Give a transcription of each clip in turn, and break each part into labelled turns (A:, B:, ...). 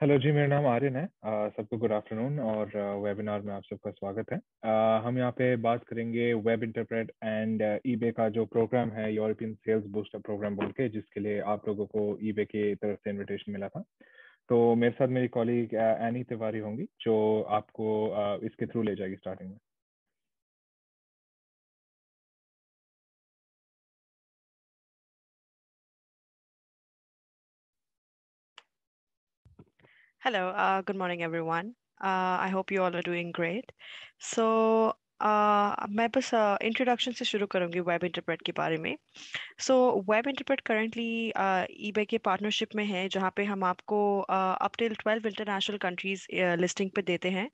A: Hello जी, मेरा नाम आर्यन है। सबको गुड आफ्टरनून और वेबिनार में आप सबका स्वागत है। हम यहाँ पे बात करेंगे वेब इंटरप्रेट एंड ईबे का जो प्रोग्राम है, यूरोपियन सेल्स बूस्टर प्रोग्राम बोल के, जिसके लिए आप लोगों को ईबे की तरफ से इनविटेशन मिला था। तो मेरे साथ मेरी कॉलीग एनी तिवारी होंगी, जो आपको इसके थ्रू ले जाएगी स्टार्टिंग में।
B: Hello, good morning, everyone. I hope you all are doing great. So, मैं बस इंट्रोडक्शन से शुरू करूंगी वेब इंटरप्रेट के बारे में। So web interpret currently eBay के पार्टनरशिप में है, जहाँ पे हम आपको up till 12 international countries listing पे देते हैं।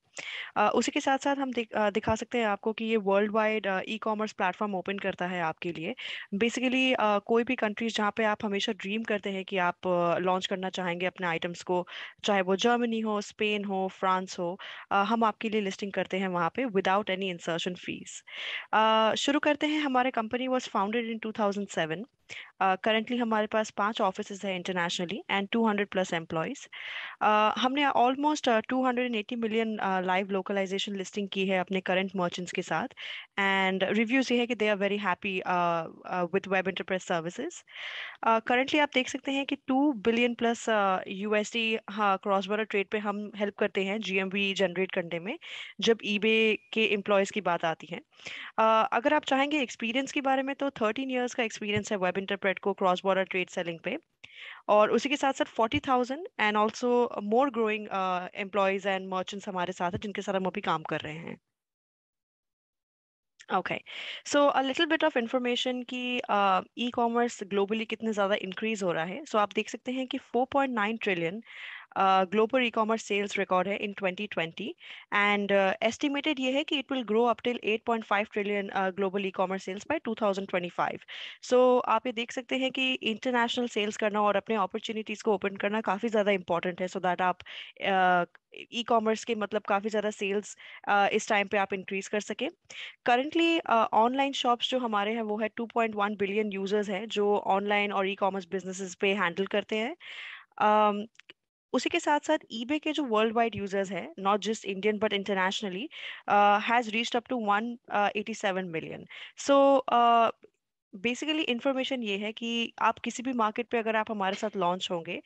B: उसी के साथ साथ हम दिखा सकते हैं आपको कि ये world wide e commerce platform open करता है आपके लिए। बेसिकली कोई भी कंट्रीज जहाँ पे आप हमेशा ड्रीम करते हैं कि आप लॉन्च करना चाहेंगे अपने आइटम्स को, चाहे वो जर्मनी हो, स्पेन हो, फ्रांस हो, हम आपके लिए लिस्टिंग करते हैं वहाँ पे विदाउट एनी इंसर्शन फीस। शुरू करते हैं। हमारे company was founded in 2007। Currently हमारे पास 5 ऑफिसेज है इंटरनेशनली एंड 200+ एम्प्लॉयज। हमने almost 280 million live localisation listing की है अपने करंट मर्चेंट्स के साथ। एंड रिव्यूज ये है कि they are very happy with web enterprise services. Currently आप देख सकते हैं कि 2 बिलियन+ यूएसडी, हाँ, क्रॉस बॉर्डर ट्रेड पे हम हेल्प करते हैं जीएमवी जनरेट करने में, जब ईबे के एम्प्लॉयज की बात आती है। अगर आप चाहेंगे एक्सपीरियंस के बारे में, तो 13 इयर्स का एक्सपीरियंस है वेब इंटरप्रेट को क्रॉस बॉर्डर ट्रेड सेलिंग पे। और उसी के साथ साथ 40,000 and also more growing employees and merchants हमारे साथ हैं, जिनके साथ हम अभी काम कर रहे हैं। Okay, so a little bit of information कि ई कॉमर्स ग्लोबली कितने ज़्यादा इंक्रीज हो रहा है। सो आप देख सकते हैं कि 4.9 trillion global e commerce sales record है इन 2020। एंड एस्टिमेटेड ये है कि it will grow up till 8.5 trillion global e commerce sales by 2025। So आप ये देख सकते हैं कि इंटरनेशनल सेल्स करना और अपने अपॉर्चुनिटीज़ को ओपन करना काफ़ी ज़्यादा इंपॉर्टेंट है, सो दैट आप ई कॉमर्स के मतलब काफ़ी ज़्यादा सेल्स इस टाइम पे आप इंक्रीज कर सके। करंटली ऑनलाइन शॉप्स जो हमारे हैं वो है 2.1 बिलियन यूजर्स हैं, जो ऑनलाइन और ई कॉमर्स बिजनेसेस पे हैंडल करते हैं। अम, उसी के साथ साथ ईबे के जो वर्ल्ड वाइड यूजर्स हैं, not just Indian but internationally, has reached up to 187 million. So basically information ये है कि आप किसी भी मार्केट पे अगर आप हमारे साथ लॉन्च होंगे,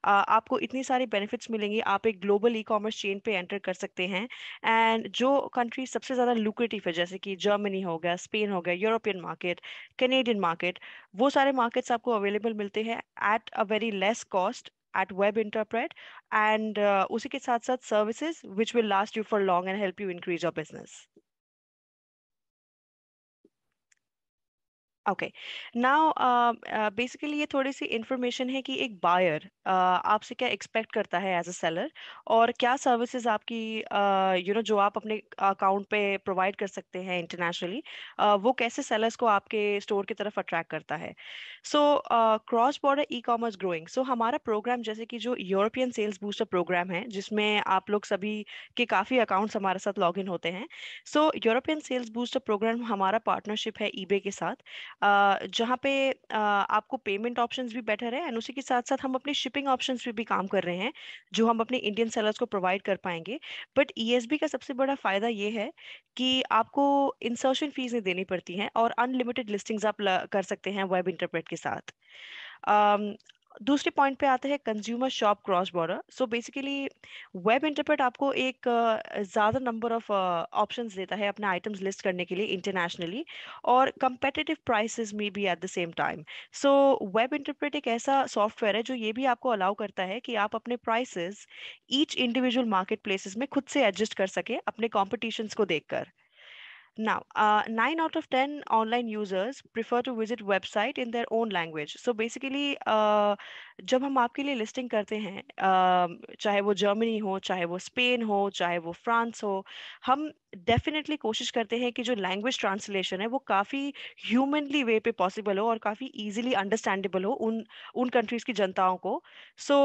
B: आपको इतनी सारी बेनिफिट्स मिलेंगी। आप एक ग्लोबल ई कॉमर्स चेन पे एंटर कर सकते हैं। एंड जो कंट्री सबसे ज़्यादा लुक्रेटिव है, जैसे कि जर्मनी हो गया, स्पेन हो गया, यूरोपियन मार्केट, कैनेडियन मार्केट, वो सारे मार्केट्स आपको अवेलेबल मिलते हैं at a very less cost at web interpret। and उसी के साथ साथ services which will last you for long and help you increase your business। Okay, now basically ये थोड़ी सी इंफॉर्मेशन है कि एक बायर आपसे क्या एक्सपेक्ट करता है एज अ सेलर, और क्या सर्विसेज आपकी जो आप अपने अकाउंट पे प्रोवाइड कर सकते हैं इंटरनेशनली, वो कैसे सेलर्स को आपके स्टोर की तरफ अट्रैक्ट करता है। So cross border e commerce growing, so हमारा प्रोग्राम जैसे कि जो यूरोपियन सेल्स बूस्टर प्रोग्राम है, जिसमें आप लोग सभी के काफ़ी अकाउंट्स हमारे साथ लॉग इन होते हैं। सो यूरोपियन सेल्स बूस्टर प्रोग्राम हमारा पार्टनरशिप है ईबे के साथ, जहाँ पे आपको पेमेंट ऑप्शंस भी बेटर है, एंड उसी के साथ साथ हम अपने शिपिंग ऑप्शंस पे भी काम कर रहे हैं, जो हम अपने इंडियन सेलर्स को प्रोवाइड कर पाएंगे। बट ईएसबी का सबसे बड़ा फायदा ये है कि आपको इंसर्शन फीस नहीं देनी पड़ती है, और अनलिमिटेड लिस्टिंग्स आप कर सकते हैं वेब इंटरप्रेट के साथ। अम, दूसरे पॉइंट पे आते हैं consumer shop cross border. So basically web interpret आपको एक ज़्यादा नंबर ऑफ ऑप्शंस देता है अपने आइटम्स लिस्ट करने के लिए इंटरनेशनली, और competitive प्राइसेस में भी at the same time. So web interpret एक ऐसा सॉफ्टवेयर है जो ये भी आपको अलाउ करता है कि आप अपने prices each individual market places में खुद से एडजस्ट कर सके अपने कॉम्पिटिशन्स को देखकर। Now, 9 out of 10 online users prefer to visit website in their own language. So basically, जब हम आपके लिए लिस्टिंग करते हैं, चाहे वो जर्मनी हो, चाहे वो स्पेन हो, चाहे वो फ्रांस हो, हम डेफिनेटली कोशिश करते हैं कि जो लैंग्वेज ट्रांसलेशन है वो काफ़ी ह्यूमनली वे पे पॉसिबल हो और काफ़ी इजीली अंडरस्टैंडेबल हो उन उन कंट्रीज़ की जनताओं को। सो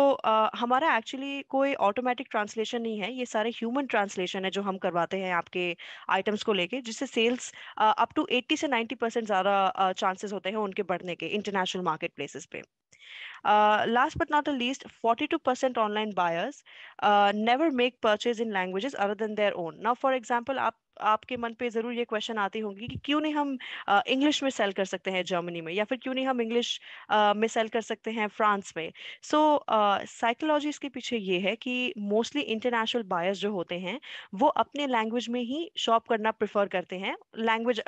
B: हमारा एक्चुअली कोई ऑटोमेटिक ट्रांसलेशन नहीं है, ये सारे ह्यूमन ट्रांसलेशन है जो हम करवाते हैं आपके आइटम्स को लेके, जिससे सेल्स अप टू 80 से 90% ज़्यादा चांसेस होते हैं उनके बढ़ने के इंटरनेशनल मार्केट प्लेसेस पे। Last but not the least, 42% online buyers never make purchase in languages other than their own. Now, for example, आपके मन पे जरूर ये क्वेश्चन आती होंगी कि क्यों नहीं हम इंग्लिश में सेल कर सकते हैं जर्मनी में, या फिर क्यों नहीं हम इंग्लिश में सेल कर सकते हैं फ्रांस में. सो साइकोलॉजी इसके पीछे ये है कि मोस्टली इंटरनेशनल बायर्स जो होते हैं वो अपने लैंग्वेज में ही शॉप करना प्रेफर करते हैं, लैंग्वेज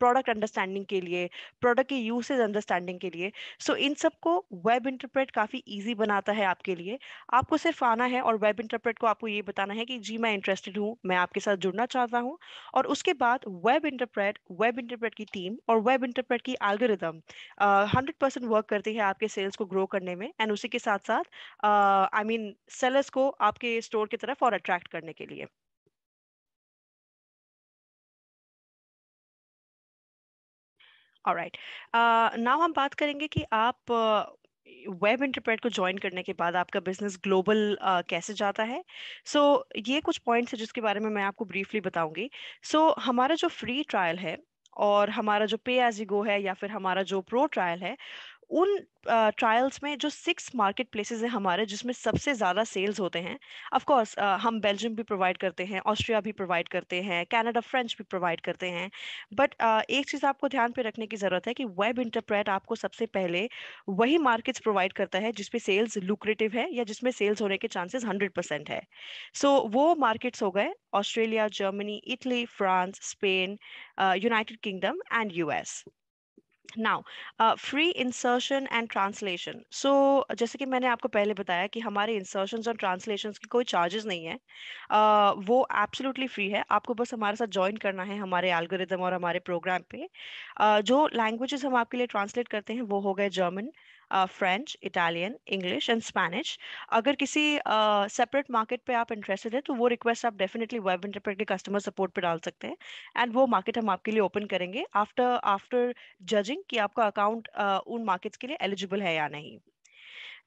B: प्रोडक्ट अंडरस्टैंडिंग के लिए, प्रोडक्ट के यूसेज अंडरस्टैंडिंग के लिए. सो इन सबको वेब इंटरप्रेट काफी इजी बनाता है आपके लिए. आपको सिर्फ आना है और वेब इंटरप्रेट को आपको ये बताना है कि जी मैं इंटरेस्टेड हूँ, मैं आपके साथ जुड़ना चाहता हूँ. और उसके बाद वेब इंटरप्रेट की टीम और वेब इंटरप्रेट की एल्गोरिदम 100% वर्क करती है आपके सेल्स को ग्रो करने में, एंड उसी के साथ साथ आई मीन सेलर्स को आपके स्टोर की तरफ और अट्रैक्ट करने के लिए. ऑलराइट, नाउ हम बात करेंगे कि आप वेब इंटरप्रेट को ज्वाइन करने के बाद आपका बिजनेस ग्लोबल कैसे जाता है. सो ये कुछ पॉइंट्स है जिसके बारे में मैं आपको ब्रीफली बताऊंगी. हमारा जो फ्री ट्रायल है और हमारा जो पे एज यू गो है या फिर हमारा जो प्रो ट्रायल है, उन ट्रायल्स में जो 6 मार्केट प्लेसेस है हमारे जिसमें सबसे ज़्यादा सेल्स होते हैं. ऑफ कोर्स हम बेल्जियम भी प्रोवाइड करते हैं, ऑस्ट्रिया भी प्रोवाइड करते हैं, कनाडा फ्रेंच भी प्रोवाइड करते हैं. बट एक चीज़ आपको ध्यान पे रखने की ज़रूरत है कि वेब इंटरप्रेट आपको सबसे पहले वही मार्केट्स प्रोवाइड करता है जिसपे सेल्स लुक्रेटिव है या जिसमें सेल्स होने के चांसेस 100% है. वो मार्केट्स हो गए Australia, Germany, Italy, France, Spain, United kingdom and US. Now free insertion and translation. जैसे कि मैंने आपको पहले बताया कि हमारे इंसर्शंस और ट्रांसलेशंस की कोई चार्जेस नहीं है. वो एब्सोल्युटली फ्री है. आपको बस हमारे साथ ज्वाइन करना है हमारे एल्गोरिदम और हमारे प्रोग्राम पे. जो लैंग्वेजेस हम आपके लिए ट्रांसलेट करते हैं वो हो गए German, French, Italian, English and Spanish. अगर किसी सेपरेट मार्केट पे आप इंटरेस्टेड है तो वो रिक्वेस्ट आप डेफिनेटली वेब इंटरप्रेट के कस्टमर सपोर्ट पे डाल सकते हैं, एंड वो मार्केट हम आपके लिए ओपन करेंगे आफ्टर आफ्टर जजिंग कि आपका अकाउंट उन मार्केट्स के लिए एलिजिबल है या नहीं.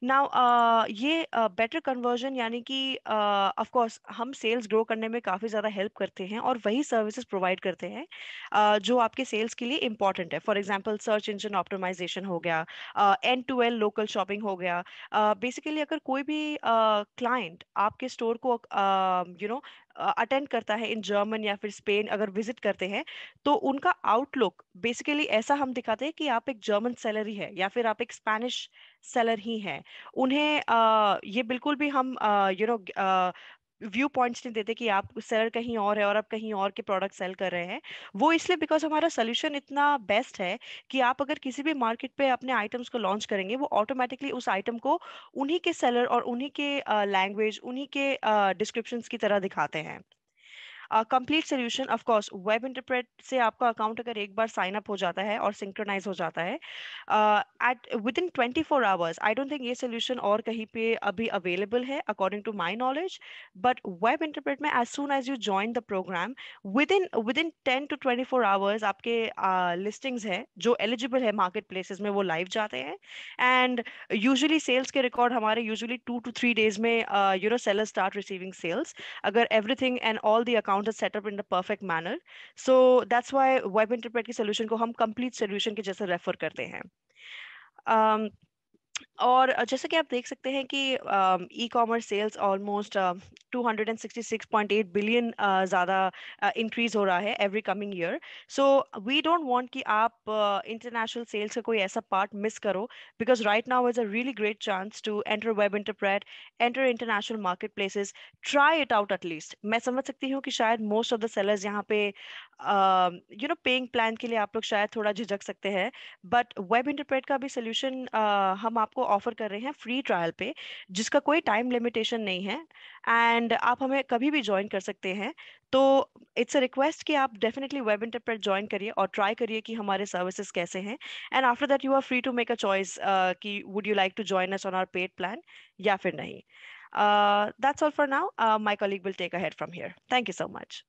B: नाउ ये बेटर कन्वर्जन यानी कि ऑफ कोर्स हम सेल्स ग्रो करने में काफ़ी ज़्यादा हेल्प करते हैं और वही सर्विसेज प्रोवाइड करते हैं जो आपके सेल्स के लिए इंपॉर्टेंट है. For example search engine optimisation हो गया, end to end local shopping हो गया. बेसिकली अगर कोई भी क्लाइंट आपके स्टोर को अटेंड करता है इन जर्मन या फिर स्पेन, अगर विजिट करते हैं तो उनका आउटलुक बेसिकली ऐसा हम दिखाते हैं कि आप एक जर्मन सेलर ही है या फिर आप एक स्पैनिश सेलर ही हैं. उन्हें ये बिल्कुल भी हम व्यू पॉइंट्स नहीं देते कि आप सेलर कहीं और है और आप कहीं और के प्रोडक्ट सेल कर रहे हैं. वो इसलिए बिकॉज हमारा सोल्यूशन इतना बेस्ट है कि आप अगर किसी भी मार्केट पे अपने आइटम्स को लॉन्च करेंगे वो ऑटोमेटिकली उस आइटम को उन्हीं के सेलर और उन्हीं के लैंग्वेज, उन्हीं के डिस्क्रिप्शंस की तरह दिखाते हैं. Complete solution. Of course web interpret से आपका अकाउंट अगर एक बार साइन अप हो जाता है और सिंक्रोनाइज हो जाता है at within 24 hours, I don't think ये सोल्यूशन और कहीं पे अभी अवेलेबल है according to my knowledge. But web interpret में as soon as you join the program, within 10 to 24 hours आपके लिस्टिंग्स है जो एलिजिबल है मार्केट प्लेसेस में वो लाइव जाते हैं. एंड यूजुअली सेल्स के रिकॉर्ड हमारे यूजुअली 2 to 3 days में सेलर स्टार्ट रिसीविंग सेल्स, अगर everything and all the accounts are set up in the perfect manner. So that's why web interpret की solution को हम complete solution के जैसे refer करते हैं. um, और जैसे कि आप देख सकते हैं कि e commerce sales almost 266.8 billion ज़्यादा इंक्रीज हो रहा है every coming year. So we don't want कि आप इंटरनेशनल सेल्स का कोई ऐसा पार्ट मिस करो, because right now is a really great chance to enter web interpret, enter international marketplaces, try it out at least. मैं समझ सकती हूँ कि शायद मोस्ट ऑफ द सेलर्स यहाँ पे पेइंग प्लान के लिए आप लोग शायद थोड़ा झिझक सकते हैं, बट वेब इंटरप्रेट का भी सोल्यूशन हम आपको ऑफर कर रहे हैं फ्री ट्रायल पे, जिसका कोई टाइम लिमिटेशन नहीं है, एंड आप हमें कभी भी ज्वाइन कर सकते हैं. तो इट्स अ रिक्वेस्ट कि आप डेफिनेटली वेब इंटरप्रेट ज्वाइन करिए और ट्राई करिए कि हमारे सर्विसेज कैसे हैं, and after that you are free to make a choice कि would you like to join us on our paid plan या फिर नहीं. That's all for now. My colleague will take ahead from here. Thank you so much.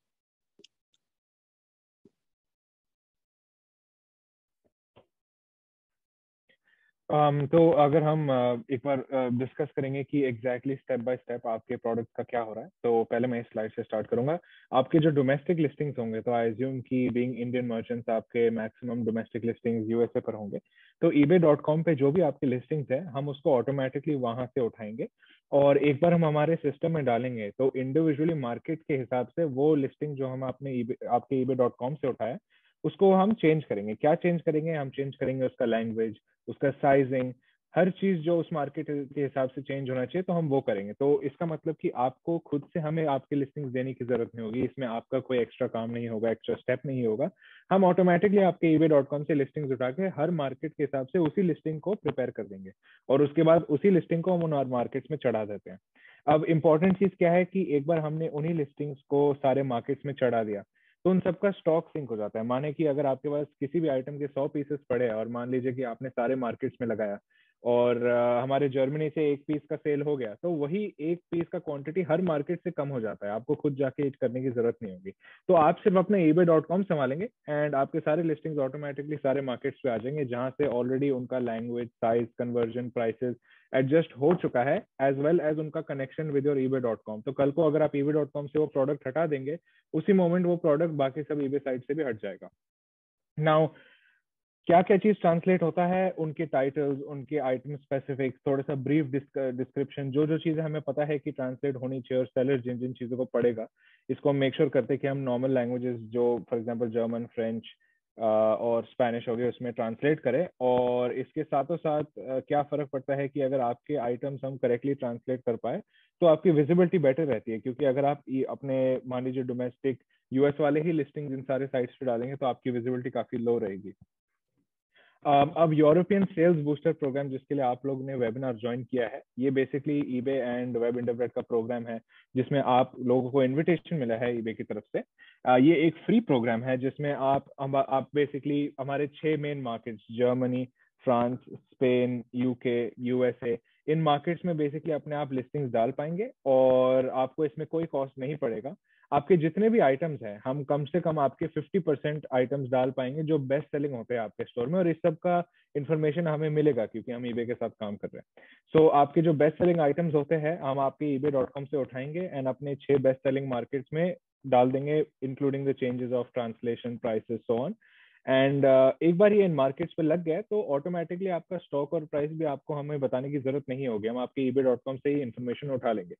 A: तो अगर हम एक बार discuss करेंगे कि एग्जैक्टली स्टेप बाय स्टेप आपके प्रोडक्ट का क्या हो रहा है, तो पहले मैं इस स्लाइड से स्टार्ट करूंगा। आपके जो डोमेस्टिक लिस्टिंग्स होंगे, तो आई एज्यूम कि बीइंग इंडियन मर्चेंट्स आपके मैक्सिमम डोमेस्टिक लिस्टिंग्स यूएसए पर होंगे। तो ebay.com पे जो भी आपकी लिस्टिंग्स है, हम उसको ऑटोमेटिकली वहां से उठाएंगे और एक बार हम हमारे सिस्टम में डालेंगे तो इंडिविजुअली मार्केट के हिसाब से वो लिस्टिंग जो हम आपने आपके ebay.com से उठाया उसको हम चेंज करेंगे। क्या चेंज करेंगे? हम चेंज करेंगे उसका लैंग्वेज, उसका साइजिंग, हर चीज जो उस मार्केट के हिसाब से चेंज होना चाहिए तो हम वो करेंगे। तो इसका मतलब कि आपको खुद से हमें आपकी लिस्टिंग्स देने की जरूरत नहीं होगी, इसमें आपका कोई एक्स्ट्रा काम नहीं होगा, एक्स्ट्रा स्टेप नहीं होगा। हम ऑटोमेटिकली आपके ebay.com से लिस्टिंग्स उठा के हर मार्केट के हिसाब से उसी लिस्टिंग को प्रिपेयर कर देंगे और उसके बाद उसी लिस्टिंग को हम उन मार्केट्स में चढ़ा देते हैं। अब इंपॉर्टेंट चीज क्या है कि एक बार हमने उन्हीं लिस्टिंग्स को सारे मार्केट्स में चढ़ा दिया तो उन सबका स्टॉक सिंक हो जाता है। माने कि अगर आपके पास किसी भी आइटम के 100 पीसेस पड़े हैं और मान लीजिए कि आपने सारे मार्केट्स में लगाया और हमारे जर्मनी से एक पीस का सेल हो गया, तो वही एक पीस का क्वांटिटी हर मार्केट से कम हो जाता है, आपको खुद जाके करने की जरूरत नहीं होगी। तो आप सिर्फ अपने ebay.com संभालेंगे एंड आपके सारे लिस्टिंग्स ऑटोमेटिकली सारे मार्केट्स पे आ जाएंगे जहां से ऑलरेडी उनका language, size, conversion, prices adjust हो चुका है, एज वेल एज उनका कनेक्शन विद योर ebay.com। तो कल को अगर आप ebay.com से वो प्रोडक्ट हटा देंगे, उसी मोमेंट वो प्रोडक्ट बाकी सब ईबे साइट से भी हट जाएगा। नाउ क्या क्या चीज ट्रांसलेट होता है? उनके टाइटल्स, उनके आइटम स्पेसिफिक्स, थोड़ा सा ब्रीफ डिस्क्रिप्शन, जो जो चीजें हमें पता है कि ट्रांसलेट होनी चाहिए और सेलर जिन जिन चीजों को पढ़ेगा, इसको हम मेक श्योर करते हैं कि हम नॉर्मल लैंग्वेजेस जो फॉर एग्जांपल जर्मन, फ्रेंच और स्पेनिश हो गए उसमें ट्रांसलेट करें। और इसके साथों साथ क्या फर्क पड़ता है कि अगर आपके आइटम्स हम करेक्टली ट्रांसलेट कर पाए तो आपकी विजिबिलिटी बेटर रहती है, क्योंकि अगर आप अपने मान लीजिए डोमेस्टिक यूएस वाले ही लिस्टिंग इन सारे साइट्स पे डालेंगे तो आपकी विजिबिलिटी काफी लो रहेगी। अब यूरोपियन सेल्स बूस्टर प्रोग्राम जिसके लिए आप लोग ने वेबिनार ज्वाइन किया है, ये basically eBay and web interpret का प्रोग्राम है जिसमें आप लोगों को इनविटेशन मिला है ईबे की तरफ से। ये एक फ्री प्रोग्राम है जिसमें आप बेसिकली हमारे 6 main markets, Germany, France, Spain, UK, USA, in markets में बेसिकली अपने आप लिस्टिंग्स डाल पाएंगे और आपको इसमें कोई कॉस्ट नहीं पड़ेगा। आपके जितने भी आइटम्स हैं, हम कम से कम आपके 50% आइटम्स डाल पाएंगे जो बेस्ट सेलिंग होते हैं आपके स्टोर में, और इस सब का इन्फॉर्मेशन हमें मिलेगा क्योंकि हम ईबे के साथ काम कर रहे हैं। सो आपके जो बेस्ट सेलिंग आइटम्स होते हैं हम आपके ebay.com से उठाएंगे एंड अपने 6 बेस्ट सेलिंग मार्केट्स में डाल देंगे, including the changes of translation, prices, so on. And एक बार ये इन मार्केट्स पे लग गया तो ऑटोमेटिकली आपका स्टॉक और प्राइस भी आपको हमें बताने की जरूरत नहीं होगी, हम आपके ebay.com से ही इन्फॉर्मेशन उठा लेंगे।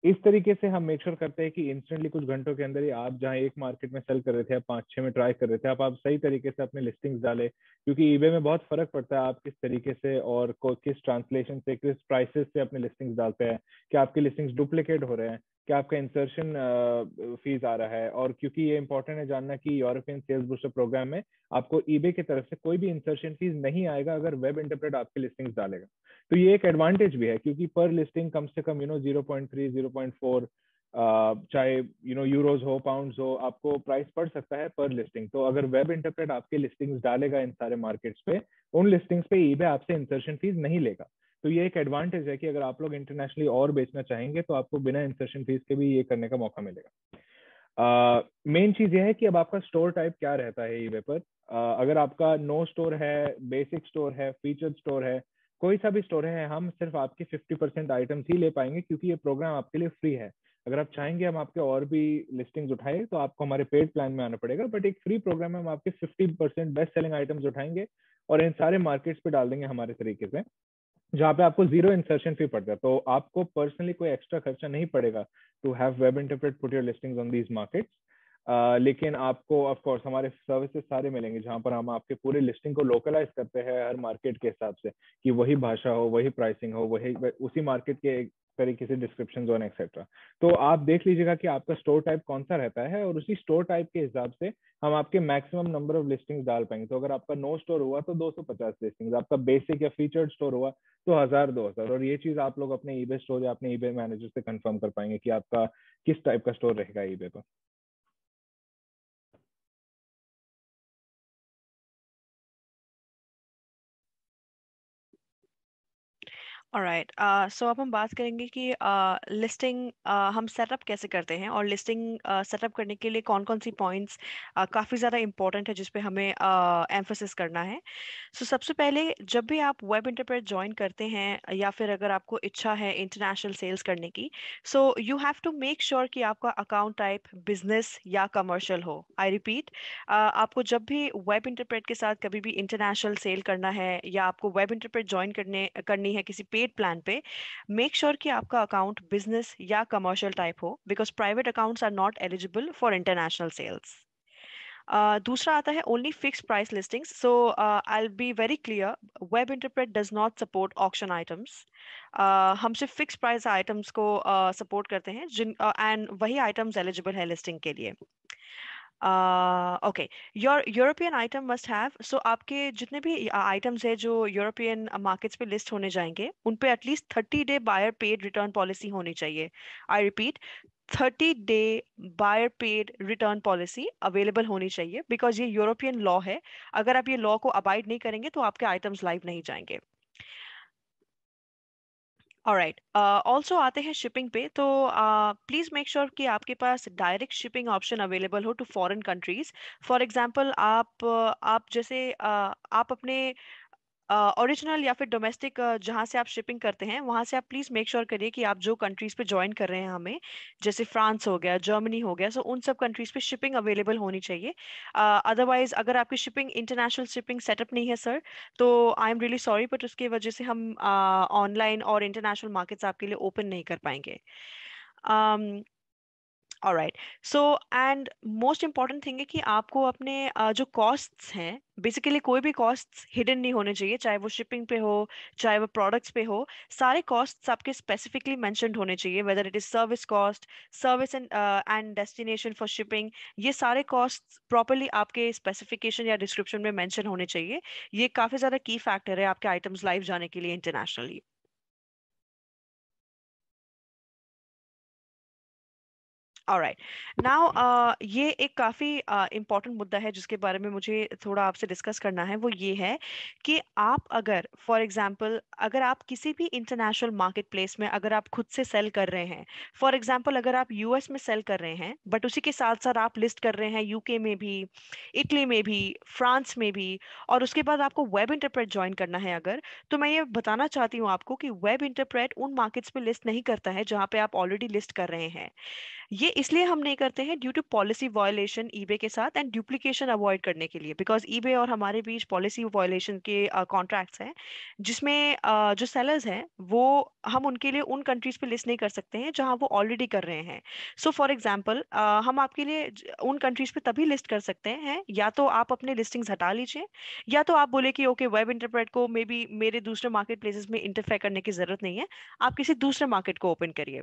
A: इस तरीके से हम मेक श्योर करते हैं कि इंस्टेंटली कुछ घंटों के अंदर ही आप जहां एक मार्केट में सेल कर रहे थे, आप 5-6 में ट्राई कर रहे थे, आप सही तरीके से अपने लिस्टिंग्स डाले, क्योंकि ईबे में बहुत फर्क पड़ता है आप किस तरीके से और किस ट्रांसलेशन से, किस प्राइसेस से अपने लिस्टिंग्स डालते हैं, क्या आपके लिस्टिंग्स डुप्लीकेट हो रहे हैं, क्या आपका इंसर्शन फीस आ रहा है। और क्योंकि ये इंपॉर्टेंट है जानना कि यूरोपियन सेल्स बूस्टर प्रोग्राम में आपको ईबे की तरफ से कोई भी इंसर्शन फीस नहीं आएगा अगर वेब इंटरप्रेट आपके लिस्टिंग्स डालेगा। तो ये एक एडवांटेज भी है क्योंकि पर लिस्टिंग कम से कम 0.3, 0.4, चाहे यूरोज हो, पाउंड्स हो, आपको प्राइस पड़ सकता है पर लिस्टिंग। तो अगर वेब इंटरप्रेट आपके लिस्टिंग्स डालेगा इन सारे मार्केट्स पे, उन लिस्टिंग्स पे ईबे आपसे इंसर्शन फीस नहीं लेगा। तो ये एक एडवांटेज है कि अगर आप लोग इंटरनेशनली और बेचना चाहेंगे तो आपको बिना इंसर्शन फीस के भी ये करने का मौका मिलेगा। मेन चीज ये है कि अब आपका स्टोर टाइप क्या रहता है ईबे पर। अगर आपका नो स्टोर है, बेसिक स्टोर है, फीचर्ड स्टोर है, कोई सा भी स्टोर है, हम सिर्फ आपके 50% आइटम्स ही ले पाएंगे क्योंकि ये प्रोग्राम आपके लिए फ्री है। अगर आप चाहेंगे हम आपके और भी लिस्टिंग्स उठाए तो आपको हमारे पेड प्लान में आना पड़ेगा, बट एक फ्री प्रोग्राम में हम आपके 50% बेस्ट सेलिंग आइटम्स उठाएंगे और इन सारे मार्केट्स पे डाल देंगे हमारे तरीके से, जहाँ पे आपको जीरो इंसर्शन फी पड़ता है। तो आपको पर्सनली कोई एक्स्ट्रा खर्चा नहीं पड़ेगा to have web interpret put your listings on these markets. लेकिन आपको ऑफ कोर्स हमारे सर्विसेज सारे मिलेंगे जहां पर हम आपके पूरे लिस्टिंग को लोकलाइज करते हैं हर मार्केट के हिसाब से, कि वही भाषा हो, वही प्राइसिंग हो, वही उसी मार्केट के तरीके से डिस्क्रिप्शन जोन एक्सेट्रा। तो आप देख लीजिएगा कि आपका स्टोर टाइप कौन सा रहता है और उसी स्टोर टाइप के हिसाब से हम आपके मैक्सिमम नंबर ऑफ लिस्टिंग्स डाल पाएंगे। तो अगर आपका नो स्टोर हुआ तो 250 लिस्टिंग्स, आपका बेसिक या फीचर्ड स्टोर हुआ तो 1000, 2000। और ये चीज आप लोग अपने ईबे स्टोर या अपने ईबे मैनेजर से कंफर्म कर पाएंगे कि आपका किस टाइप का स्टोर रहेगा ईबे पर।
B: ऑलराइट, सो अब हम बात करेंगे कि लिस्टिंग हम सेटअप कैसे करते हैं, और लिस्टिंग सेटअप करने के लिए कौन कौन सी पॉइंट्स काफ़ी ज़्यादा इंपॉर्टेंट है जिस पे हमें एम्फोसिस करना है। सो सबसे पहले जब भी आप वेब इंटरप्रेट ज्वाइन करते हैं या फिर अगर आपको इच्छा है इंटरनेशनल सेल्स करने की, so you have to make sure कि आपका अकाउंट टाइप बिजनेस या कमर्शियल हो। आई रिपीट, आपको जब भी वेब इंटरप्रेट के साथ कभी भी इंटरनेशनल सेल करना है या आपको वेब इंटरप्रेट ज्वाइन करनी है किसी पेड प्लान पे, मेक श्योर कि आपका अकाउंट बिजनेस या कमर्शियल टाइप हो, because private accounts are not eligible for international sales. दूसरा आता है only fix price listings. So I be very clear, web interpret does not support auction items. हम सिर्फ fix price items को support करते हैं जिन एंड वही आइटम्स एलिजिबल है लिस्टिंग के लिए। Okay, your European item must have, सो आपके जितने भी आइटम्स है जो यूरोपियन मार्केट्स पे लिस्ट होने जाएंगे उन पे at least 30 day buyer paid return policy होनी चाहिए। I repeat, 30 day buyer paid return policy available होनी चाहिए, बिकॉज ये यूरोपियन लॉ है। अगर आप ये लॉ को अबाइड नहीं करेंगे तो आपके आइटम्स लाइव नहीं जाएंगे। ऑलराइट, ऑल्सो आते हैं शिपिंग पे। तो प्लीज मेक श्योर कि आपके पास डायरेक्ट शिपिंग ऑप्शन अवेलेबल हो to foreign countries. For example, आप जैसे आप अपने ओरिजिनल या फिर डोमेस्टिक जहाँ से आप शिपिंग करते हैं वहाँ से आप प्लीज़ मेक श्योर करिए कि आप जो कंट्रीज पे ज्वाइन कर रहे हैं हमें, जैसे फ्रांस हो गया, जर्मनी हो गया, सो उन सब कंट्रीज पे शिपिंग अवेलेबल होनी चाहिए। अदरवाइज अगर आपकी शिपिंग इंटरनेशनल शिपिंग सेटअप नहीं है सर, तो I am really sorry, but उसकी वजह से हम ऑनलाइन और इंटरनेशनल मार्केट्स आपके लिए ओपन नहीं कर पाएंगे। Alright, so and most important thing है कि आपको अपने जो कॉस्ट्स हैं, बेसिकली कोई भी कॉस्ट्स हिडन नहीं होने चाहिए, चाहे वो शिपिंग पे हो चाहे वो प्रोडक्ट्स पे हो। सारे कॉस्ट्स आपके स्पेसिफिकली मेंशन्ड होने चाहिए, whether it is service cost, service and destination for shipping. ये सारे कॉस्ट्स प्रॉपरली आपके स्पेसिफिकेशन या डिस्क्रिप्शन में मेंशन होने चाहिए। ये काफ़ी ज़्यादा की फैक्टर है आपके आइटम्स लाइव जाने के लिए इंटरनेशनली। ऑलराइट, नाउ ये एक काफ़ी इम्पॉर्टेंट मुद्दा है जिसके बारे में मुझे थोड़ा आपसे डिस्कस करना है। वो ये है कि आप अगर फॉर एग्जांपल अगर आप किसी भी इंटरनेशनल मार्केट प्लेस में अगर आप खुद से सेल कर रहे हैं, फॉर एग्जांपल अगर आप यूएस में सेल कर रहे हैं बट उसी के साथ साथ आप लिस्ट कर रहे हैं यूके में भी, इटली में भी, फ्रांस में भी, और उसके बाद आपको वेब इंटरप्रेट ज्वाइन करना है अगर, तो मैं ये बताना चाहती हूँ आपको कि वेब इंटरप्रेट उन मार्केट्स में लिस्ट नहीं करता है जहाँ पे आप ऑलरेडी लिस्ट कर रहे हैं। ये इसलिए हम नहीं करते हैं due to policy violation eBay के साथ एंड डुप्लीकेशन अवॉइड करने के लिए, बिकॉज ईबे और हमारे बीच पॉलिसी वायलेशन के कॉन्ट्रैक्ट्स हैं जिसमें जो सेलर्स हैं वो हम उनके लिए उन कंट्रीज पे लिस्ट नहीं कर सकते हैं जहां वो ऑलरेडी कर रहे हैं। सो फॉर एग्जांपल हम आपके लिए उन कंट्रीज पे तभी लिस्ट कर सकते हैं या तो आप अपने लिस्टिंग्स हटा लीजिए, या तो आप बोले कि ओके वेब इंटरप्रेट को मे बी मेरे दूसरे मार्केट प्लेसेस में इंटरफेयर करने की जरूरत नहीं है, आप किसी दूसरे मार्केट को ओपन करिए।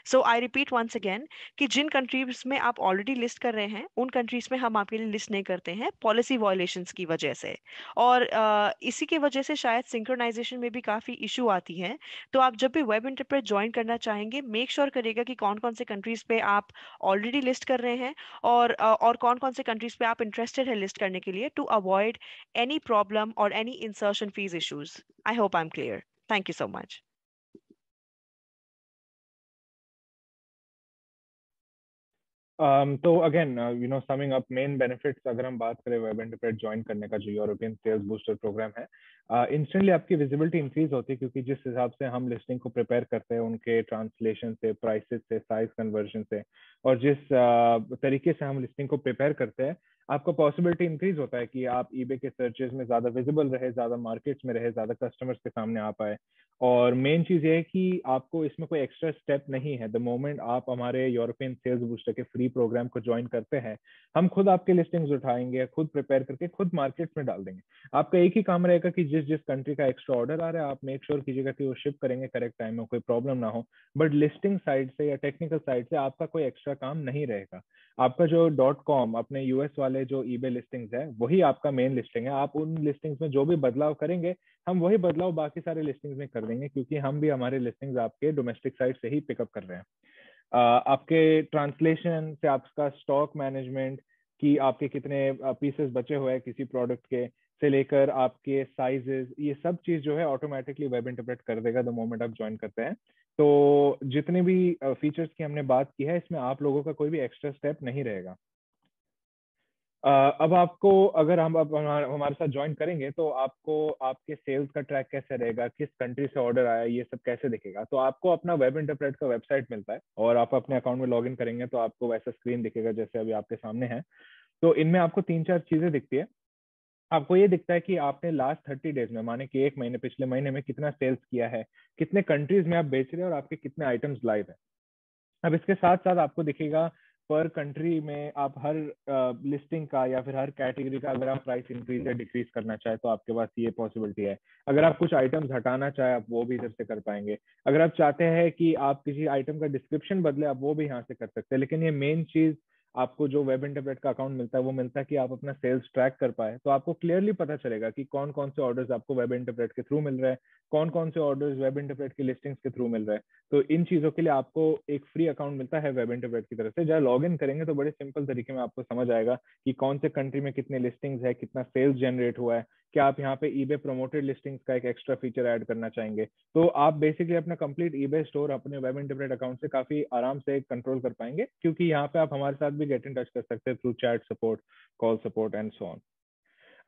B: सो आई रिपीट वंस अगेन कि जिन कंट्रीज में आप ऑलरेडी लिस्ट कर रहे हैं उन कंट्रीज में हम आपके लिए लिस्ट नहीं करते हैं पॉलिसी वायलेशंस की वजह से। और इसी की वजह से शायद सिंक्रोनाइजेशन में भी काफ़ी इशू आती है। तो आप जब भी वेब इंटरप्रेट ज्वाइन करना चाहेंगे मेक श्योर करिएगा कि कौन कौन से कंट्रीज पे आप ऑलरेडी लिस्ट कर रहे हैं, और कौन कौन से कंट्रीज पे आप इंटरेस्टेड है लिस्ट करने के लिए, टू अवॉइड एनी प्रॉब्लम और any insertion fees issues. I hope I am clear. Thank you so much.
A: तो again summing up main benefits अगर हम बात करें वेब इंटरप्रेट ज्वाइन करने का जो यूरोपियन सेल्स बूस्टर प्रोग्राम है, इंस्टेंटली आपकी विजिबिलिटी इंक्रीज होती है क्योंकि जिस हिसाब से हम लिस्टिंग को प्रिपेयर करते हैं उनके ट्रांसलेशन से, प्राइसेस से, साइज कन्वर्जन से, और जिस तरीके से हम लिस्टिंग को प्रिपेयर करते हैं, आपका पॉसिबिलिटी इंक्रीज होता है कि आप ईबे के सर्चेज में ज्यादा विजिबल रहे, ज्यादा मार्केट्स में रहे, ज्यादा कस्टमर्स के सामने आ पाए। और मेन चीज ये है कि आपको इसमें कोई एक्स्ट्रा स्टेप नहीं है। द मोमेंट आप हमारे यूरोपियन सेल्स बूस्टर के फ्री प्रोग्राम को ज्वाइन करते हैं, हम खुद आपके लिस्टिंग्स उठाएंगे, खुद प्रिपेयर करके खुद मार्केट में डाल देंगे। आपका एक ही काम रहेगा कि जिस जिस कंट्री का एक्स्ट्रा ऑर्डर आ रहा है आप मेक श्योर कीजिएगा कि वो शिप करेंगे करेक्ट टाइम में, कोई प्रॉब्लम ना हो। बट लिस्टिंग साइड से या टेक्निकल साइड से आपका कोई एक्स्ट्रा काम नहीं रहेगा। आपका जो डॉट कॉम अपने यूएस वाले जो ईबे लिस्टिंग्स है वही आपका मेन लिस्टिंग है। आप उन लिस्टिंग्स में जो भी बदलाव करेंगे हम वही बदलाव बाकी सारे लिस्टिंग्स में कर देंगे, क्योंकि हम भी हमारे लिस्टिंग्स आपके डोमेस्टिक साइट से ही पिकअप कर रहे हैं। आपके ट्रांसलेशन से आपका स्टॉक मैनेजमेंट कि आपके कितने पीसेस बचे हुए हैं किसी प्रोडक्ट के, से लेकर आपके साइजेस, ये सब चीज जो है ऑटोमेटिकली वेब इंटरप्रेट कर देगा द मोमेंट आप ज्वाइन करते हैं। तो जितने भी फीचर्स की हमने बात की है, इसमें आप लोगों का कोई भी एक्स्ट्रा स्टेप नहीं रहेगा। अब आपको, अगर हम अब हमारे साथ ज्वाइन करेंगे तो आपको आपके सेल्स का ट्रैक कैसे रहेगा, किस कंट्री से ऑर्डर आया, ये सब कैसे दिखेगा। तो आपको अपना वेब इंटरप्रेट का वेबसाइट मिलता है, और आप अपने अकाउंट में लॉग इन करेंगे तो आपको वैसा स्क्रीन दिखेगा जैसे अभी आपके सामने है। तो इनमें आपको तीन चार चीजें दिखती है। आपको ये दिखता है कि आपने लास्ट 30 डेज में, माने कि एक महीने, पिछले महीने में कितना सेल्स किया है, कितने कंट्रीज में आप बेच रहे हैं, और आपके कितने आइटम्स लाइव है। अब इसके साथ साथ आपको दिखेगा पर कंट्री में आप हर लिस्टिंग का या फिर हर कैटेगरी का अगर आप प्राइस इंक्रीज या डिक्रीज करना चाहे तो आपके पास ये पॉसिबिलिटी है। अगर आप कुछ आइटम्स हटाना चाहे आप वो भी इधर से कर पाएंगे। अगर आप चाहते हैं कि आप किसी आइटम का डिस्क्रिप्शन बदले, आप वो भी यहाँ से कर सकते हैं। लेकिन ये मेन चीज आपको जो वेब इंटरप्रेट का अकाउंट मिलता है वो मिलता है कि आप अपना सेल्स ट्रैक कर पाए। तो आपको क्लियरली पता चलेगा कि कौन कौन से ऑर्डर्स आपको वेब इंटरप्रेट के थ्रू मिल रहे हैं, कौन कौन से ऑर्डर्स वेब इंटरप्रेट की लिस्टिंग्स के थ्रू मिल रहे हैं। तो इन चीजों के लिए आपको एक फ्री अकाउंट मिलता है वेब इंटरप्रेट की तरफ से। जब लॉग इन करेंगे तो बड़े सिंपल तरीके में आपको समझ आएगा कि कौन से कंट्री में कितने लिस्टिंग्स है, कितना सेल्स जनरेट हुआ है, क्या आप यहाँ पे ईबे प्रमोटेड लिस्टिंग्स का एक एक्स्ट्रा फीचर ऐड करना चाहेंगे। तो आप बेसिकली अपना कंप्लीट ईबे स्टोर अपने वेब इंटरप्रेट अकाउंट से काफी आराम से कंट्रोल कर पाएंगे, क्योंकि यहाँ पे आप हमारे साथ भी गेट इन टच कर सकते हैं through chat support, call support and so on.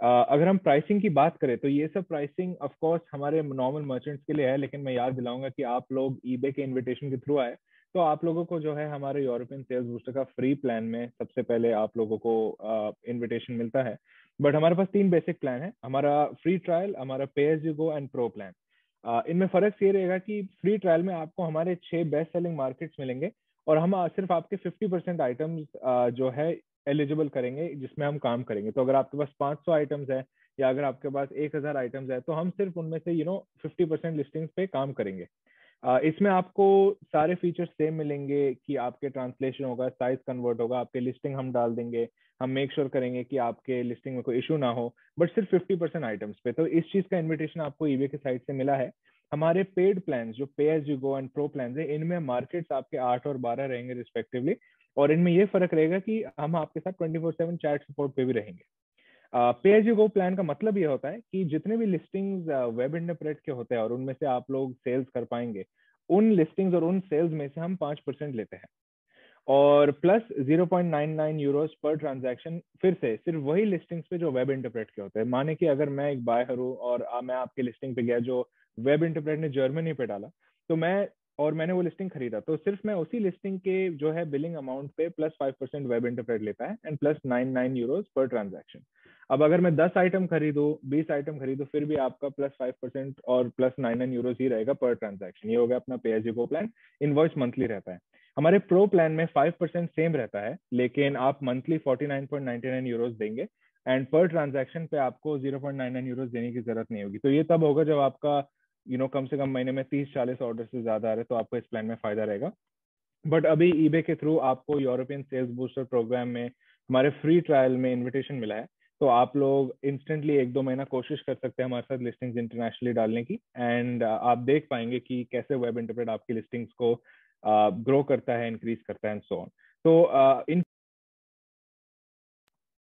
A: अगर हम प्राइसिंग की बात करें तो ये सब प्राइसिंग ऑफ कोर्स हमारे नॉर्मल मर्चेंट्स के लिए है, लेकिन मैं याद दिलाऊंगा कि आप लोग ईबे के इनविटेशन के थ्रू आए तो आप लोगों को जो है हमारे यूरोपियन सेल्स बूस्टर का फ्री प्लान में सबसे पहले आप लोगों को इनविटेशन मिलता है। बट हमारे पास तीन बेसिक प्लान है, हमारा फ्री ट्रायल, हमारा pay as you go and pro plan. इनमें फर्क ये रहेगा कि फ्री ट्रायल में आपको हमारे 6 बेस्ट सेलिंग मार्केट्स मिलेंगे, और हम सिर्फ आपके 50% आइटम्स जो है एलिजिबल करेंगे जिसमें हम काम करेंगे। तो अगर आपके पास 500 आइटम्स है या अगर आपके पास 1000 आइटम्स है तो हम सिर्फ उनमें से 50% लिस्टिंग्स पे काम करेंगे। इसमें आपको सारे फीचर्स सेम मिलेंगे कि आपके ट्रांसलेशन होगा, साइज कन्वर्ट होगा, आपके लिस्टिंग हम डाल देंगे, हम मेक श्योर करेंगे कि आपके लिस्टिंग में कोई इशू ना हो, बट सिर्फ 50% आइटम्स पे। तो इस चीज का इन्विटेशन आपको ईबे की साइट से मिला है। हमारे पेड प्लान जो pay as you go and pro plan है, इनमें मार्केट्स आपके 8 और 12 रहेंगे रिस्पेक्टिवली, और इनमें ये फर्क रहेगा कि हम आपके साथ 24/7 चैट सपोर्ट पे भी रहेंगे। पे एज यू गो प्लान का मतलब ये होता है कि जितने भी लिस्टिंग्स वेब इंटरप्रेट के होते हैं और उनमें से आप लोग सेल्स कर पाएंगे, उन लिस्टिंग्स और उन सेल्स में से हम 5% लेते हैं, और प्लस 0.99 यूरोस पर ट्रांजैक्शन, फिर से सिर्फ वही लिस्टिंग्स पे जो वेब इंटरप्रेट के होते हैं। माने कि अगर मैं एक बायर हूँ और मैं आपके लिस्टिंग पे गया जो वेब इंटरप्रेट ने जर्मनी पे डाला, तो मैंने वो लिस्टिंग खरीदा, तो सिर्फ मैं उसी लिस्टिंग के जो है बिलिंग अमाउंट पे प्लस 5% वेब इंटरप्रेट लेता है, एंड प्लस 99 यूरोस पर ट्रांजैक्शन। अब अगर मैं 10 आइटम खरीदूं, 20 आइटम खरीदूं, फिर भी आपका प्लस 5% और प्लस 99 यूरोस ही रहेगा पर ट्रांजैक्शन। ये हो गया अपना pay as you go plan. Invoice monthly रहता है। हमारे प्रो प्लान में 5% सेम रहता है, लेकिन आप मंथली 49.99 यूरोस देंगे, एंड पर ट्रांजैक्शन पे आपको 0.99 यूरोस देने की जरूरत नहीं होगी। तो ये तब होगा जब आपका कम से कम महीने में 30-40 ऑर्डर से ज्यादा आ रहे, तो आपको इस प्लान में फायदा रहेगा। बट अभी ईबे के थ्रू आपको यूरोपियन सेल्स बूस्टर प्रोग्राम में हमारे फ्री ट्रायल में इनविटेशन मिला है। तो आप लोग इंस्टेंटली 1-2 महीना कोशिश कर सकते हैं हमारे साथ लिस्टिंग्स इंटरनेशनली डालने की, एंड आप देख पाएंगे कि कैसे वेब इंटरप्रेट आपकी लिस्टिंग्स को ग्रो करता है, इंक्रीज करता है एंड सो ऑन। तो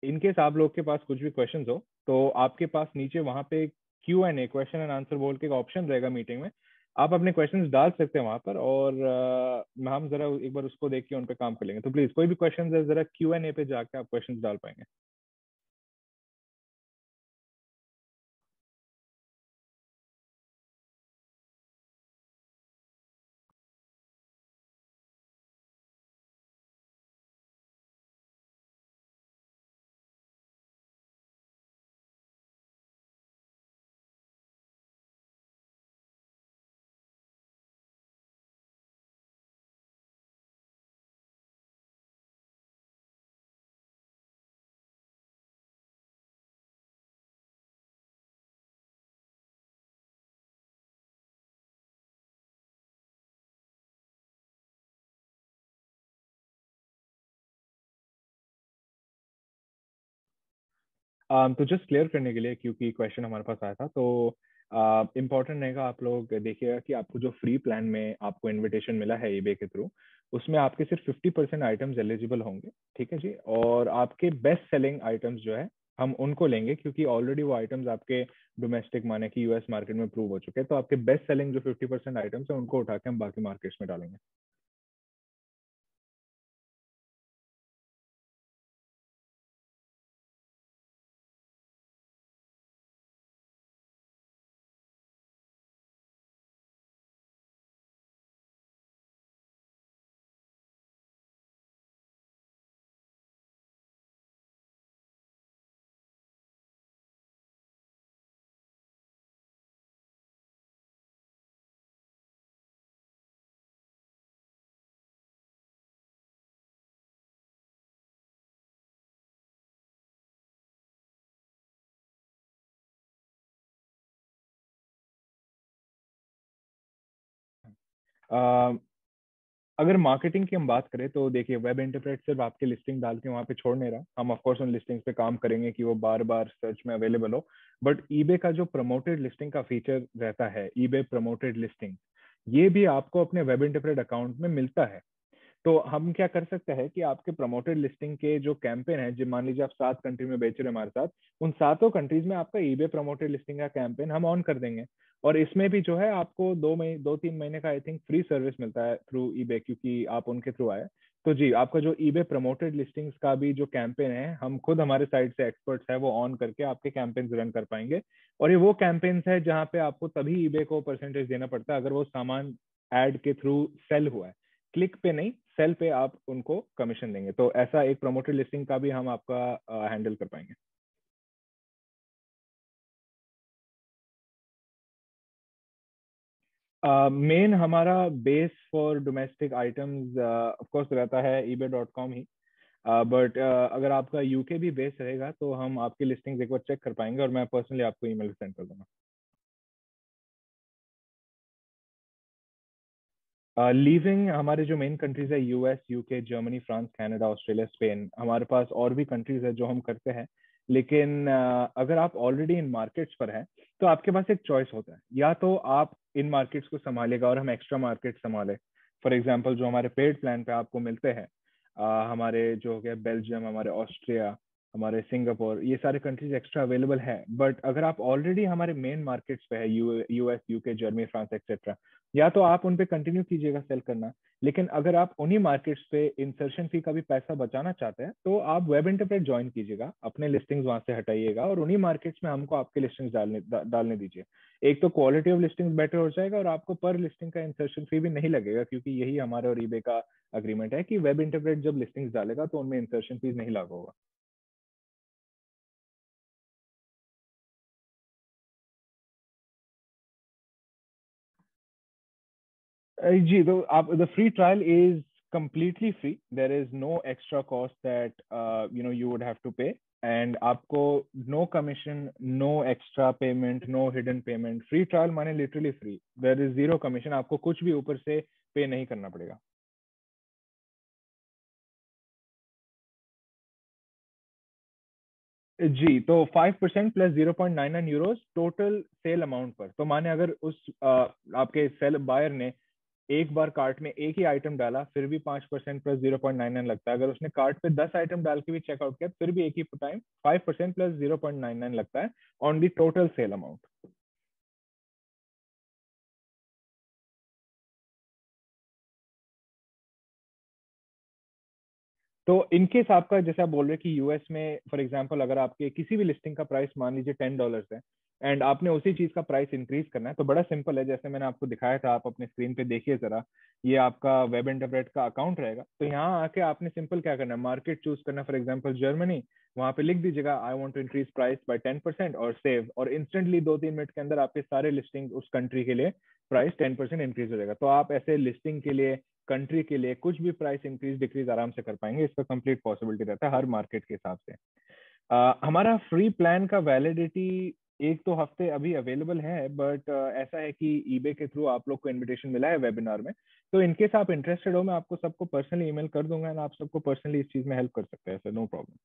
A: इन केस आप लोग के पास कुछ भी क्वेश्चंस हो तो आपके पास नीचे वहां पे Q&A, क्वेश्चन एंड आंसर बोल के एक ऑप्शन रहेगा मीटिंग में, आप अपने क्वेश्चंस डाल सकते हैं वहां पर, और हम जरा एक बार उसको देख के उन पे काम कर लेंगे। तो प्लीज कोई भी क्वेश्चंस है जरा Q&A पे जाके आप क्वेश्चंस डाल पाएंगे। तो जस्ट क्लियर करने के लिए, क्योंकि क्वेश्चन हमारे पास आया था, तो इम्पोर्टेंट रहेगा आप लोग देखिएगा कि आपको जो फ्री प्लान में आपको इनविटेशन मिला है ईबे के थ्रू, उसमें आपके सिर्फ 50% आइटम्स एलिजिबल होंगे, ठीक है जी। और आपके बेस्ट सेलिंग आइटम्स जो है हम उनको लेंगे, क्योंकि ऑलरेडी वो आइटम्स आपके डोमेस्टिक माने कि यूएस मार्केट में प्रूव हो चुके हैं। तो आपके बेस्ट सेलिंग जो 50% आइटम्स है उनको उठा के हम बाकी मार्केट्स में डालेंगे। अ, अगर मार्केटिंग की हम बात करें तो देखिए, वेब इंटरप्रेट सिर्फ आपके लिस्टिंग डाल के वहां पे छोड़ नहीं रहा। हम ऑफ कोर्स उन लिस्टिंग्स पे काम करेंगे कि वो बार बार सर्च में अवेलेबल हो। बट ईबे का जो प्रमोटेड लिस्टिंग का फीचर रहता है, ईबे प्रमोटेड लिस्टिंग, ये भी आपको अपने वेब इंटरप्रेट अकाउंट में मिलता है। तो हम क्या कर सकते हैं कि आपके प्रमोटेड लिस्टिंग के जो कैंपेन है, जो मान लीजिए आप 7 कंट्री में बेच रहे हैं हमारे साथ, उन 7 कंट्रीज में आपका ईबे प्रमोटेड लिस्टिंग का कैंपेन हम ऑन कर देंगे। और इसमें भी जो है आपको 2-3 महीने का आई थिंक फ्री सर्विस मिलता है थ्रू ईबे, क्योंकि आप उनके थ्रू आए। तो जी, आपका जो ईबे प्रमोटेड लिस्टिंग्स का भी जो कैंपेन है, हम खुद हमारे साइड से एक्सपर्ट्स है वो ऑन करके आपके कैंपेन्स रन कर पाएंगे। और ये वो कैंपेन्स है जहाँ पे आपको तभी ईबे को परसेंटेज देना पड़ता है अगर वो सामान एड के थ्रू सेल हुआ है। क्लिक पे नहीं, सेल पे आप उनको कमीशन देंगे। तो ऐसा एक प्रमोटेड लिस्टिंग का भी हम आपका हैंडल कर पाएंगे। मेन हमारा base for domestic items of course रहता है ebay.com ही। बट अगर आपका यूके भी बेस रहेगा तो हम आपकी लिस्टिंग्स एक बार चेक कर पाएंगे और मैं पर्सनली आपको ईमेल सेंड कर दूंगा। लीविंग हमारे जो मेन कंट्रीज है, US, UK, Germany, France, Canada, Australia, Spain, हमारे पास और भी कंट्रीज है जो हम करते हैं। लेकिन अगर आप ऑलरेडी इन मार्केट्स पर हैं तो आपके पास एक चॉइस होता है, या तो आप इन मार्केट्स को संभालेगा और हम एक्स्ट्रा मार्केट संभाले। फॉर एग्जांपल जो हमारे पेड प्लान पे आपको मिलते हैं, हमारे जो हो गया बेल्जियम, हमारे ऑस्ट्रिया, हमारे सिंगापुर, ये सारे कंट्रीज एक्स्ट्रा अवेलेबल है। बट अगर आप ऑलरेडी हमारे मेन मार्केट्स पे है, US, UK, Germany, France etcetera, या तो आप उन पे कंटिन्यू कीजिएगा सेल करना। लेकिन अगर आप उन्हीं मार्केट्स पे इंसर्शन फी का भी पैसा बचाना चाहते हैं तो आप वेब इंटरप्रेट ज्वाइन कीजिएगा, अपने लिस्टिंग्स वहां से हटाइएगा और उन्हीं मार्केट्स में हमको आपके लिस्टिंग्स डालने दीजिए। एक तो क्वालिटी ऑफ लिस्टिंग्स बेटर हो जाएगा और आपको पर लिस्टिंग का इंसर्शन फी भी नहीं लगेगा, क्योंकि यही हमारे और ईबे का अग्रीमेंट है कि वेब इंटरप्रेट जब लिस्टिंग्स डालेगा तो उनमें इंसर्शन फीस नहीं लागू होगा। जी, तो आप, the free trial is completely free. There is no extra cost that you would have to pay. And आपको no commission, no extra payment, no hidden payment. Free trial माने literally free, there is zero commission, आपको कुछ भी ऊपर से पे नहीं करना पड़ेगा। जी, तो 5% plus 0.99 euros total sale amount पर। तो माने अगर आपके सेल बायर ने एक बार कार्ट में एक ही आइटम डाला, फिर भी 5% प्लस 0.99 लगता है। अगर उसने कार्ट पे 10 आइटम डाल के भी चेकआउट किया, फिर भी एक ही टाइम 5% प्लस 0.99 लगता है on the total sale amount. तो इनकेस आपका, जैसे आप बोल रहे हैं कि यूएस में फॉर एग्जांपल अगर आपके किसी भी लिस्टिंग का प्राइस मान लीजिए $10 है, एंड आपने उसी चीज का प्राइस इंक्रीज करना है, तो बड़ा सिंपल है, जैसे मैंने आपको दिखाया था, आप अपने स्क्रीन पे देखिए जरा। ये आपका वेब इंटरप्रेट का अकाउंट रहेगा। तो यहाँ आके आपने सिंपल क्या करना है, मार्केट चूज करना, फॉर एग्जाम्पल जर्मनी, वहां पे लिख दीजिएगा I want to increase price by 10% और सेव, और इंस्टेंटली 2-3 मिनट के अंदर आपके सारे लिस्टिंग उस कंट्री के लिए प्राइस 10% इंक्रीज हो जाएगा। तो आप ऐसे लिस्टिंग के लिए, कंट्री के लिए कुछ भी प्राइस इंक्रीज डिक्रीज आराम से कर पाएंगे। इसका कंप्लीट पॉसिबिलिटी रहता है हर मार्केट के हिसाब से। हमारा फ्री प्लान का वैलिडिटी 1-2 हफ्ते अभी अवेलेबल है। बट ऐसा है कि ईबे के थ्रू आप लोग को इनविटेशन मिला है वेबिनार में। तो इनकेस आप इंटरेस्टेड हो, मैं आपको सबको पर्सनली ईमेल कर दूंगा एंड आप सबको पर्सनली इस चीज में हेल्प कर सकते हैं, सर, नो प्रॉब्लम।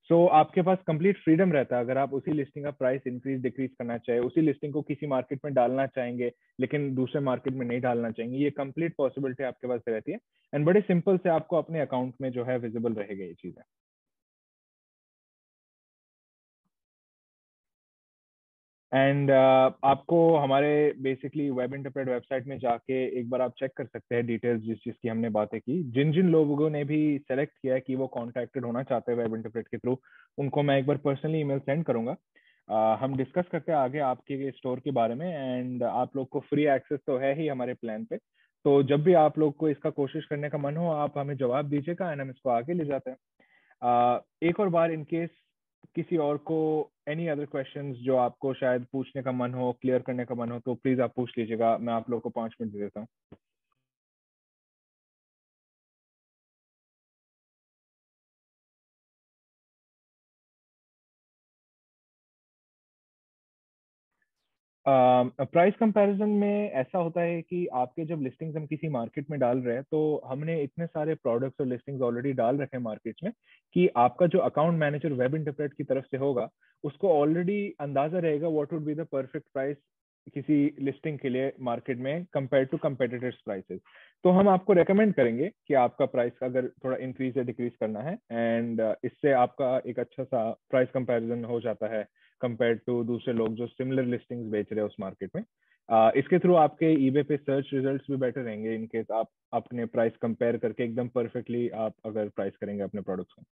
A: सो आपके पास कंप्लीट फ्रीडम रहता है, अगर आप उसी लिस्टिंग का प्राइस इंक्रीज डिक्रीज करना चाहे, उसी लिस्टिंग को किसी मार्केट में डालना चाहेंगे लेकिन दूसरे मार्केट में नहीं डालना चाहेंगे, ये कंप्लीट पॉसिबिलिटी आपके पास रहती है। एंड बड़े सिंपल से आपको अपने अकाउंट में जो है विजिबल रहेगा ये चीजें। एंड आपको हमारे बेसिकली वेब इंटरप्रेट वेबसाइट में जाके एक बार आप चेक कर सकते हैं डिटेल्स जिस चीज़ की हमने बातें की। जिन जिन लोगों ने भी सेलेक्ट किया है कि वो कॉन्टैक्टेड होना चाहते हैं वेब इंटरप्रेट के थ्रू, उनको मैं एक बार पर्सनली ईमेल सेंड करूंगा। हम डिस्कस करते हैं आगे आपके स्टोर के बारे में। एंड आप लोग को फ्री एक्सेस तो है ही हमारे प्लान पे, तो जब भी आप लोग को इसका कोशिश करने का मन हो आप हमें जवाब दीजिएगा एंड हम इसको आगे ले जाते हैं। एक और बार इन केस किसी और को एनी अदर क्वेश्चंस जो आपको शायद पूछने का मन हो, क्लियर करने का मन हो, तो प्लीज आप पूछ लीजिएगा। मैं आप लोग को 5 मिनट दे देता हूँ। प्राइस कंपैरिजन में ऐसा होता है कि आपके जब लिस्टिंग्स हम किसी मार्केट में डाल रहे हैं तो हमने इतने सारे प्रोडक्ट्स और लिस्टिंग्स ऑलरेडी डाल रखे हैं मार्केट में कि आपका जो अकाउंट मैनेजर वेब इंटरप्रेट की तरफ से होगा उसको ऑलरेडी अंदाजा रहेगा what would be the perfect price किसी लिस्टिंग के लिए मार्केट में कंपेयर टू कंपेटिटर्स प्राइसेस। तो हम आपको रेकमेंड करेंगे कि आपका प्राइस अगर थोड़ा इंक्रीज या डिक्रीज करना है, एंड इससे आपका एक अच्छा सा प्राइस कंपैरिजन हो जाता है कंपेयर टू दूसरे लोग जो सिमिलर लिस्टिंग्स बेच रहे हैं उस मार्केट में। इसके थ्रू आपके ईबे पे सर्च रिजल्ट्स भी बेटर रहेंगे इन केस आप अपने प्राइस कंपेयर करके एकदम परफेक्टली आप अगर प्राइस करेंगे अपने प्रोडक्ट्स को।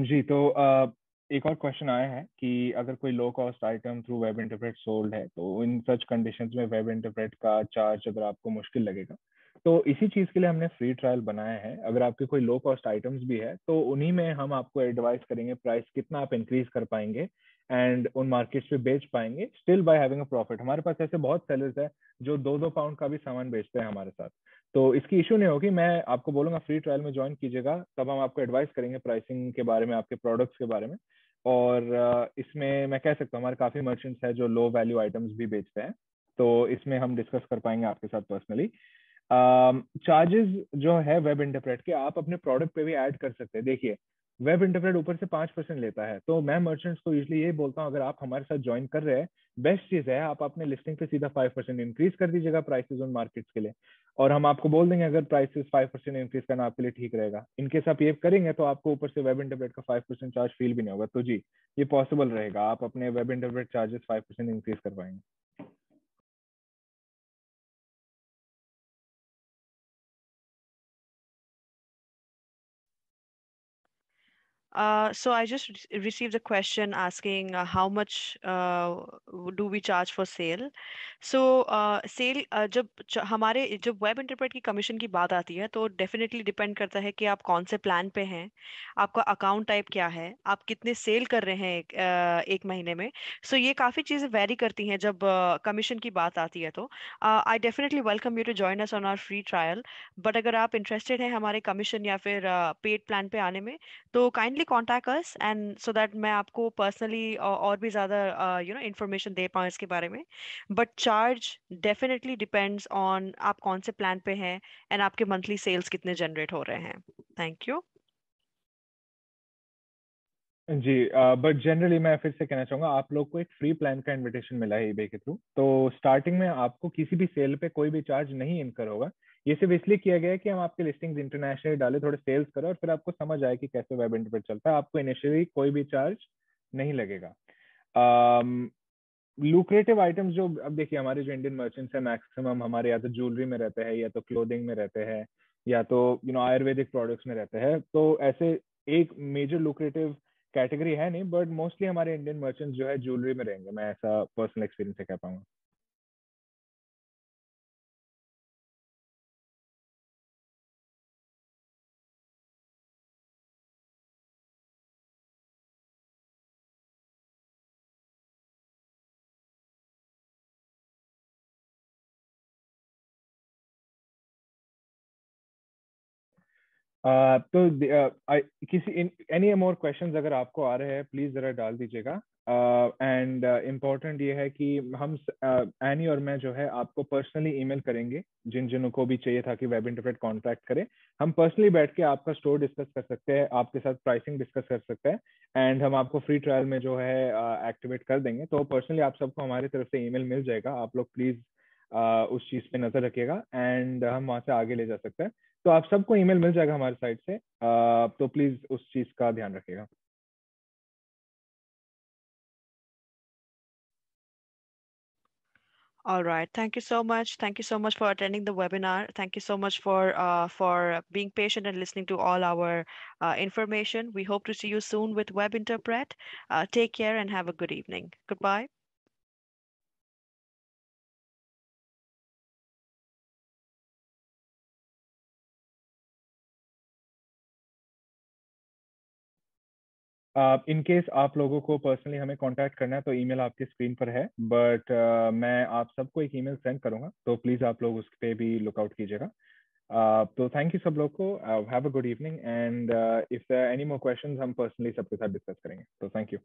A: जी तो एक और क्वेश्चन आया है कि अगर कोई low cost item through web interpret sold है तो इन सच कंडीशंस में वेब इंटरप्रेट का चार्ज अगर आपको मुश्किल लगेगा तो इसी चीज के लिए हमने फ्री ट्रायल बनाया है। अगर आपके कोई लो कॉस्ट आइटम्स भी है तो उन्हीं में हम आपको एडवाइस करेंगे प्राइस कितना आप इंक्रीज कर पाएंगे एंड उन मार्केट्स पे बेच पाएंगे still by having a profit. हमारे पास ऐसे बहुत सेलर्स है जो 2-2 पाउंड का भी सामान बेचते हैं हमारे साथ। तो इसकी इशू नहीं होगी। मैं आपको बोलूंगा फ्री ट्रायल में ज्वाइन कीजिएगा, तब हम आपको एडवाइस करेंगे प्राइसिंग के बारे में, आपके प्रोडक्ट्स के बारे में। और इसमें मैं कह सकता हूँ हमारे काफी मर्चेंट्स हैं जो लो वैल्यू आइटम्स भी बेचते हैं, तो इसमें हम डिस्कस कर पाएंगे आपके साथ पर्सनली। चार्जेस जो है वेब इंटरप्रेट के आप अपने प्रोडक्ट पे भी ऐड कर सकते हैं। देखिए वेब इंटरप्रेट ऊपर से 5% लेता है, तो मैं मर्चेंट्स को यूजली यही बोलता हूँ अगर आप हमारे साथ ज्वाइन कर रहे हैं बेस्ट चीज है आप अपने लिस्टिंग पे सीधा 5% इंक्रीज कर दीजिएगा प्राइसेस उन मार्केट्स के लिए, और हम आपको बोल देंगे अगर प्राइसेस 5% इंक्रीज करना आपके लिए ठीक रहेगा। इनकेस आप ये करेंगे तो आपको ऊपर से वेब इंटरप्रेट का 5% चार्ज फील भी नहीं होगा। तो जी ये पॉसिबल रहेगा, आप अपने वेब इंटरप्रेट चार्जेस 5% इंक्रीज कर पाएंगे।
B: So I just received a question asking how much do we charge for sale? So sale हमारे जब वेब इंटरप्रेट की कमीशन की बात आती है तो डेफिनेटली डिपेंड करता है कि आप कौन से प्लान पे हैं, आपका अकाउंट टाइप क्या है, आप कितने सेल कर रहे हैं एक महीने में। सो ये काफ़ी चीज़ें वेरी करती हैं जब कमीशन की बात आती है। तो I definitely welcome you to join us on our free trial. But अगर आप इंटरेस्टेड हैं हमारे कमीशन या फिर पेड प्लान पे आने में तो kindly contact us and so that मैं आपको पर्सनली और भी ज़्यादा इंफॉर्मेशन दे पाऊँ इसके बारे में। But charge definitely depends on आप कौन से प्लान पे हैं एंड आपके मंथली सेल्स कितने जनरेट हो रहे हैं। Thank you.
A: जी बट जनरली मैं फिर से कहना चाहूंगा आप लोग को एक फ्री प्लान का इनविटेशन मिला है eBay के थ्रू, तो स्टार्टिंग में आपको किसी भी सेल पे कोई भी चार्ज नहीं इनकर होगा। ये सिर्फ इसलिए किया गया है कि हम आपके लिस्टिंग्स इंटरनेशनली डाले, थोड़े सेल्स करें और फिर आपको समझ आए कि कैसे वेब इंटरप्रेट चलता है। आपको इनिशियली कोई भी चार्ज नहीं लगेगा। लुक्रेटिव आइटम्स जो अब देखिए हमारे जो इंडियन मर्चेंट्स हैं मैक्सिमम हमारे या तो ज्वेलरी में रहते हैं या तो क्लोथिंग में रहते हैं या तो आयुर्वेदिक प्रोडक्ट्स में रहते हैं। तो ऐसे एक मेजर लुक्रेटिव कैटेगरी है नहीं, बट मोस्टली हमारे इंडियन मर्चेंट्स जो है ज्वेलरी में रहेंगे, मैं ऐसा पर्सनल एक्सपीरियंस से कह पाऊंगा। तो किसी एनी मोर क्वेश्चंस अगर आपको आ रहे हैं प्लीज जरा डाल दीजिएगा। एंड इम्पोर्टेंट ये है कि हम एनी और मैं जो है आपको पर्सनली ईमेल करेंगे, जिन जिन को भी चाहिए था कि वेब इंटरप्रेट कांटेक्ट करें। हम पर्सनली बैठ के आपका स्टोर डिस्कस कर सकते हैं, आपके साथ प्राइसिंग डिस्कस कर सकते हैं, एंड हम आपको फ्री ट्रायल में जो है एक्टिवेट कर देंगे। तो पर्सनली आप सबको हमारी तरफ से ईमेल मिल जाएगा, आप लोग प्लीज उस चीज पे नजर रखिएगा, एंड हम वहां से आगे ले जा सकते हैं। तो आप सबको ईमेल मिल जाएगा हमारी साइड से, तो प्लीज उस चीज का ध्यान रखिएगा।
B: All right. Thank you so much. Thank you so much for attending the webinar. Thank you so much for being patient and listening to all our information. We hope to see you soon with Web Interpret. Take care and have a good evening. Goodbye.
A: In case आप लोगों को personally हमें contact करना है तो email आपकी screen पर है, बट मैं आप सबको एक ईमेल सेंड करूंगा, तो प्लीज आप लोग उस पे भी लुकआउट कीजिएगा। तो थैंक यू सब लोग को, have a good evening, and if any more questions हम पर्सनली सबके साथ डिस्कस करेंगे। तो थैंक यू।